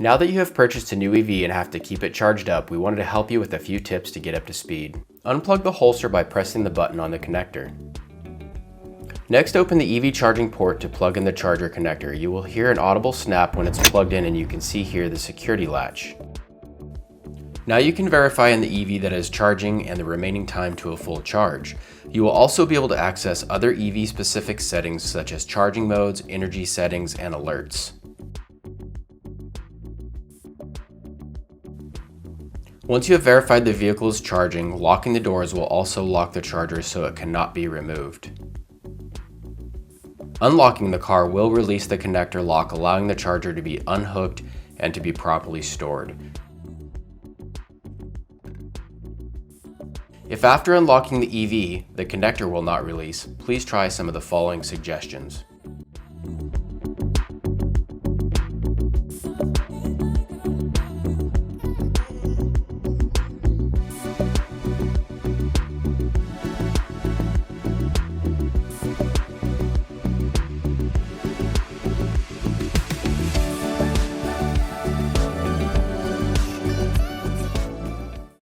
Now that you have purchased a new EV and have to keep it charged up, we wanted to help you with a few tips to get up to speed. Unplug the holster by pressing the button on the connector. Next, open the EV charging port to plug in the charger connector. You will hear an audible snap when it's plugged in, and you can see here the security latch. Now you can verify in the EV that it is charging and the remaining time to a full charge. You will also be able to access other EV-specific settings such as charging modes, energy settings, and alerts. Once you have verified the vehicle is charging, locking the doors will also lock the charger so it cannot be removed. Unlocking the car will release the connector lock, allowing the charger to be unhooked and to be properly stored. If after unlocking the EV, the connector will not release, please try some of the following suggestions.